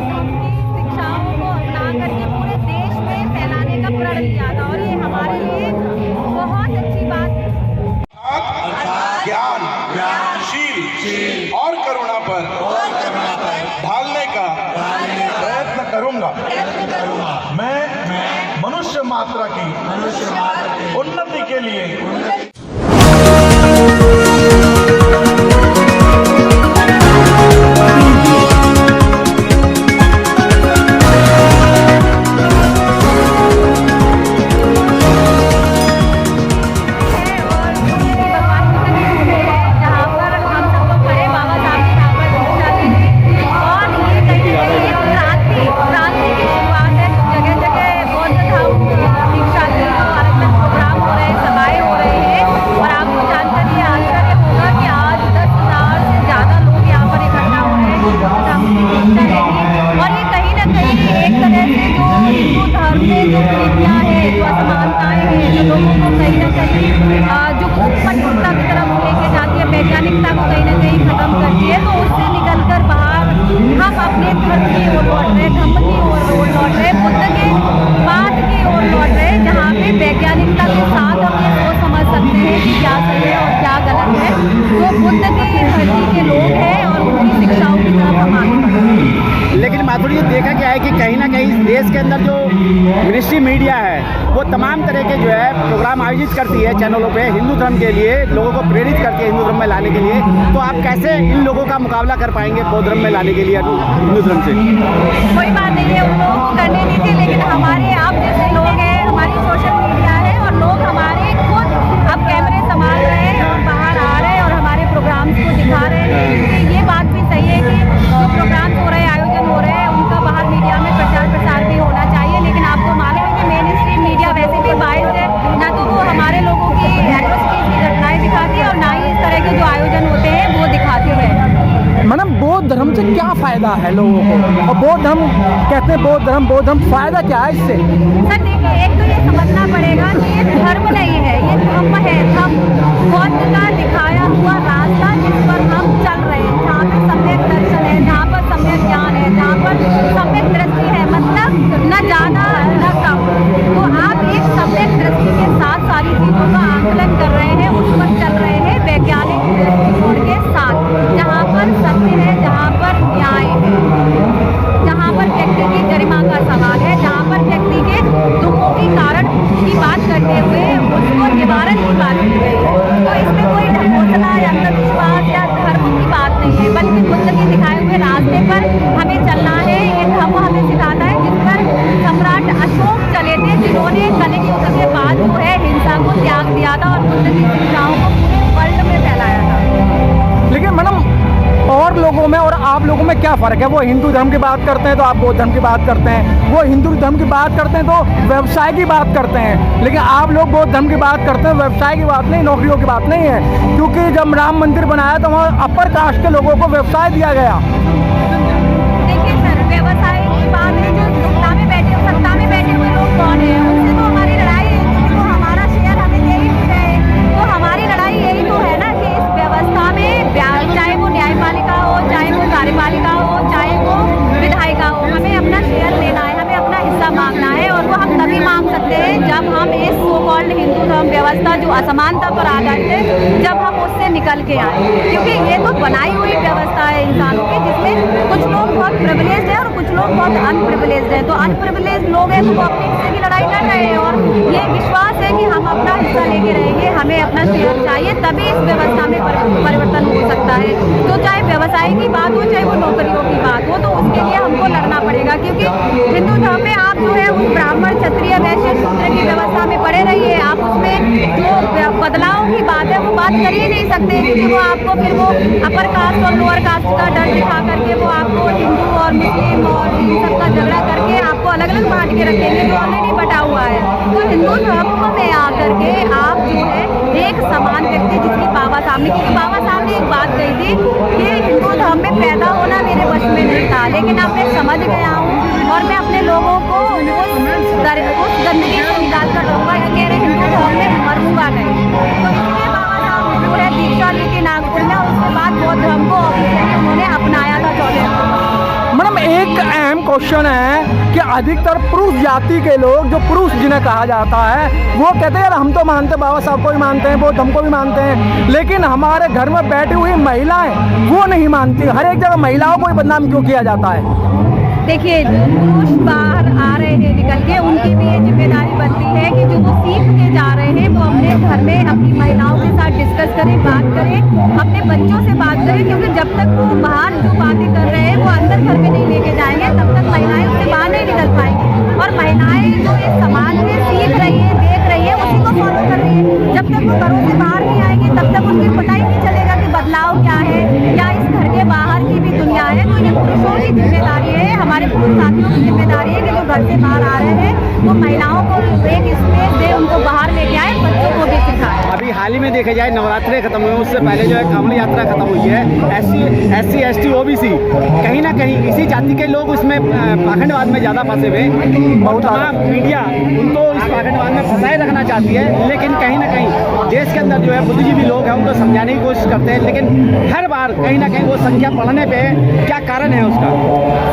धर्म की शिक्षाओं को अपना करके पूरे देश में फैलाने का प्रण किया था और ये हमारे लिए बहुत अच्छी बात है। ज्ञान, शील और करुणा पर ढालने का प्रयत्न करूंगा। मैं मनुष्य मात्रा की उन्नति के लिए वैज्ञानिकता को कहीं ना कहीं खत्म करती है, तो उससे निकलकर बाहर हम अपने धर्म की ओर लौट रहे, धम्म की ओर लौट रहे, बुद्ध के बात की ओर लौट रहे, जहाँ पे वैज्ञानिकता के साथ हम ये सोच समझ सकते हैं कि क्या सही है और क्या गलत है। तो बुद्ध के धरती के लोग हैं और उनकी शिक्षाओं की तरफ हम आगे बढ़ रहे हैं। लेकिन माधुरी, ये देखा गया है कि कहीं ना कहीं देश के अंदर जो मिनिस्ट्री मीडिया है वो तमाम तरह के जो है प्रोग्राम आयोजित करती है चैनलों पे हिंदू धर्म के लिए, लोगों को प्रेरित करती है हिंदू धर्म में लाने के लिए। तो आप कैसे इन लोगों का मुकाबला कर पाएंगे बौद्ध धर्म में लाने के लिए हिंदू धर्म से? कोई बात नहीं है, उन लोगों को करने दीजिए, लेकिन हमारे आप जैसे लोग हैं, हमारी सोशल मीडिया है और लोग हमारे खुद अब कैमरे संभाल रहे हैं और बाहर आ रहे हैं और हमारे प्रोग्राम्स को दिखा रहे हैं। क्योंकि ये बात भी सही है कि जो प्रोग्राम्स हो रहे हैं, आयोजन हो रहे हैं, उनका बाहर मीडिया में प्रचार प्रसार भी होना चाहिए। लेकिन आपको मालूम है कि मेन स्ट्रीम मीडिया वैसे भी बाइस है, ना तो वो हमारे लोगों की एट्रोसिटीज की घटनाएं दिखाती है और ना ही इस तरह के जो आयोजन होते हैं वो दिखाती है। मैडम, बौद्ध धर्म से क्या फायदा है लोगों को? और बौद्ध धर्म कहते हैं, बौद्ध धर्म फायदा क्या है इससे? सर देखिए, एक तो ये समझना पड़ेगा कि ये धर्म नहीं है, ये धम्म है। धम्म बौद्ध का दिखाया हुआ रास्ता जिस पर हम चल रहे हैं, जहाँ पे सम्यक दर्शन है, जहाँ पर सम्यक ज्ञान है, जहाँ पर सम्यक दृष्टि है, मतलब न ज़्यादा न कम। तो आप एक सम्यक दृष्टि के साथ सारी चीज़ों का आकलन कर रहे हैं, उस पर चल रहे हैं वैज्ञानिक दृष्टिकोण के साथ, जहाँ पर सत्य है, जहाँ पर न्याय है, जहाँ पर व्यक्ति की गरिमा का सवाल है, जहाँ पर व्यक्ति के दुखों की कारण की बात करते हुए उसको निवारण की बात की गई है। तो इसमें कोई ढकोसला या अंधविश्वास या धर्म की बात नहीं है, बल्कि बुद्ध के दिखाए हुए रास्ते पर हमें चलना है। ये धर्म हमें सिखाता है जिस पर सम्राट अशोक चले थे, जिन्होंने कलिंग युद्ध के बाद जो है हिंसा को त्याग दिया था और बुद्ध की शिक्षाओं को पूरे वर्ल्ड में फैलाया था। लेकिन मैडम, और लोगों में और आप लोगों में क्या फ़र्क है? वो हिंदू धर्म की बात करते हैं तो आप बौद्ध धर्म की बात करते हैं, वो हिंदू धर्म की बात करते हैं तो व्यवसाय की बात करते हैं, लेकिन आप लोग बौद्ध धर्म की बात करते हैं, व्यवसाय की बात नहीं, नौकरियों की बात नहीं है। क्योंकि जब राम मंदिर बनाया तो वहाँ अपर कास्ट के लोगों को व्यवसाय दिया गया। देखिए सर, व्यवसाय की बात है, जो सत्ता में बैठे हुए लोग कौन है, उनसे तो हमारी लड़ाई है, क्योंकि वो हमारा शेयर हमें दे ही है। तो हमारी लड़ाई यही तो है ना कि इस व्यवस्था में, चाहे वो न्यायपालिका हो, चाहे वो कार्यपालिका हो, चाहे वो विधायिका हो, हमें अपना शेयर लेना है, हमें अपना हिस्सा मांगना है। और वो हम तभी मांग सकते हैं जब हम इस सो कॉल्ड हिंदू धर्म व्यवस्था जो असमानता पर आधारित है, जब हम उससे निकल के आए। क्योंकि ये तो बनाई हुई व्यवस्था है इंसानों की, जिसमें कुछ लोग बहुत प्रिविलेज्ड हैं और कुछ लोग बहुत अनप्रिविलेज्ड हैं। तो अनप्रिविलेज्ड लोग हैं तो वो अपने हिस्से की लड़ाई लड़ रहे हैं और ये विश्वास है कि हम अपना हिस्सा लेके रहेंगे, हमें अपना शेयर चाहिए, तभी इस व्यवस्था में परिवर्तन हो सकता है। तो चाहे व्यवसाय की बात हो, चाहे वो नौकरियों की बात हो, तो उसके लिए हमको लड़ना पड़ेगा। क्योंकि हिंदू धर्म में आप जो है उस ब्राह्मण, क्षत्रिय, वैश्य, शूद्र की व्यवस्था में पड़े रहिए, आप उसमें जो बदलाव की बात है वो बात कर ही नहीं सकते, क्योंकि वो आपको फिर वो अपर कास्ट और लोअर कास्ट का डर दिखा करके वो आपको हिंदू और मुस्लिम और इन सबका झगड़ा करके आपको अलग अलग बांट के रखेंगे, जो ऑलरेडी बटा हुआ है। तो हिंदू धर्म में आकर के आप जो है एक समान व्यक्ति, जिसकी बाबा सामने, क्योंकि बाबा साहब ने एक बात कही थी कि हिंदू धर्म में पैदा होना मेरे वश में नहीं था, लेकिन अब मैं समझ गया हूँ और मैं अपने लोगों को उस गंदगी से निकाल कर रहूँगा। ये कह रहे हिंदू धर्म में मरूंगा नहीं, तो इसलिए बाबा साहब जो है दीक्षा ली थी नागपुर में, उसके बाद बौद्ध धर्म को ऑफिशियली उन्होंने अपनाया था 14 मैडम, एक अहम क्वेश्चन है कि अधिकतर पुरुष जाति के लोग, जो पुरुष जिन्हें कहा जाता है, वो कहते हैं यार हम तो मानते हैं, बाबा साहब को भी मानते हैं, बुद्ध हमको भी मानते हैं, लेकिन हमारे घर में बैठी हुई महिलाएं वो नहीं मानती। हर एक जगह महिलाओं को ही बदनाम क्यों किया जाता है? देखिए, पुरुष बाहर आ रहे हैं निकल के, उनकी भी ये जिम्मेदारी बनती है कि जो वो सीख के जा रहे हैं वो अपने घर में अपनी महिलाओं के साथ डिस्कस करें, बात करें, अपने बच्चों से बात करें, क्योंकि जब तक वो बाहर जो बातें कर रहे हैं वो अंदर घर में नहीं लेके जाएंगे तब तक महिलाएं उससे बाहर नहीं निकल पाएंगी। और महिलाएं जो इस समाज में सीख रही है, देख रही है, उसी को फॉलो कर रही है। जब तक वो घरों से बाहर नहीं आएंगी तब तक उनको पता ही नहीं चलेगा कि बदलाव क्या है, या इस घर के बाहर की भी दुनिया है। तो ये पुरुषों की जिम्मेदारी है, हमारे पुरुष साथियों की जिम्मेदारी है कि जो घर से बाहर आ रहे हैं वो महिलाओं को एक स्पेस दे, उनको बाहर लेके आए, बच्चों को भी सिखाए। अभी हाल ही में देखा जाए नवरात्रे खत्म हुए, उससे पहले जो है कांवड़ यात्रा खत्म हुई है। SC ST OBC कहीं ना कहीं इसी जाति के लोग उसमें पाखंडवाद में ज़्यादा फंसे हुए। बहुत तमाम मीडिया उनको इस पाखंडवाद में फंसाए रखना चाहती है, लेकिन कहीं ना कहीं देश के अंदर जो है बुद्धिजीवी लोग हैं उनको समझाने की कोशिश करते हैं, लेकिन हर बार कहीं ना कहीं वो संख्या बढ़ने पे क्या कारण है उसका?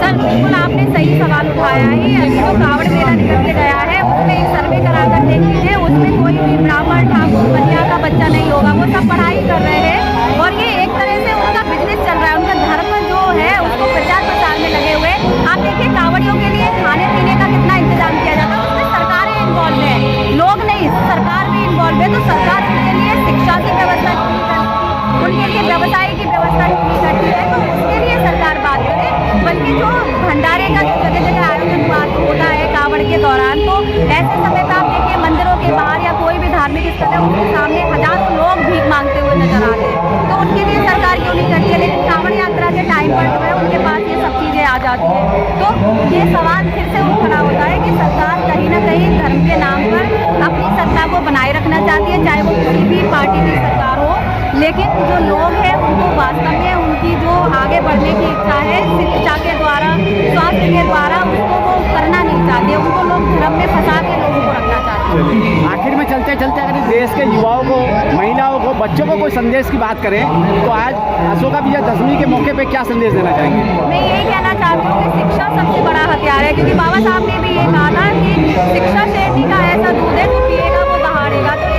सर बिल्कुल आपने सही सवाल उठाया है। अभी जो कांवड़ मेला निकल के गया है उसमें एक सर्वे करा कर देख लीजिए, उसमें कोई भी ब्राह्मण ठाकुर बनिया का बच्चा नहीं होगा, वो सब पढ़ाई कर रहे हैं और ये एक तरह से उनका बिजनेस चल रहा है, उनका धर्म जो है उसको प्रचार प्रसार में लगे हुए। आप देखिए कांवड़ियों के लिए खाने पीने का कितना इंतजाम किया जाता है, उसमें सरकारें इन्वॉल्व है, लोग नहीं, सरकार भी इन्वॉल्व है। तो सरकार उनके लिए शिक्षा की व्यवस्था क्यों नहीं करती, उनके लिए व्यवसाय की व्यवस्था क्यों नहीं करती है, तो उसके लिए सरकार बात करे। बल्कि जो भंडारे का जो जगह जगह आयोजन होता है कांवड़ के दौरान, तो ऐसे समय पर आप देखिए मंदिरों के बाहर या कोई भी धार्मिक स्थल है उनके सामने हजारों लोग भीख मांगते हुए नजर आते हैं। तो उनके लिए सरकार क्यों नहीं करती है? लेकिन कांवड़ यात्रा के टाइम पर जो है उनके पास ये सब चीज़ें आ जाती है। तो ये सवाल फिर से उठ खड़ा होता है कि सरकार कहीं ना कहीं धर्म के नाम पर अपनी सत्ता को बनाए रखना चाहती है, चाहे वो किसी भी पार्टी की सरकार हो, लेकिन जो लोग हैं उनको वास्तव में उनकी जो आगे बढ़ने की इच्छा है शिक्षा के द्वारा, स्वास्थ्य के द्वारा, उसको वो करना नहीं चाहते, उनको लोग धर्म में फंसा के लोगों को रखना चाहते हैं। आखिर में चलते चलते अगर इस देश के युवाओं को, महिलाओं को, बच्चों को कोई संदेश की बात करें तो आज अशोका विजयदशमी के मौके पे क्या संदेश देना चाहेंगे? मैं यही कहना चाहती हूँ कि शिक्षा सबसे बड़ा हथियार है, क्योंकि बाबा साहब ने भी ये कहा था कि शिक्षा शेरनी का ऐसा दूध है जो पिएगा वो दहाड़ेगा। तो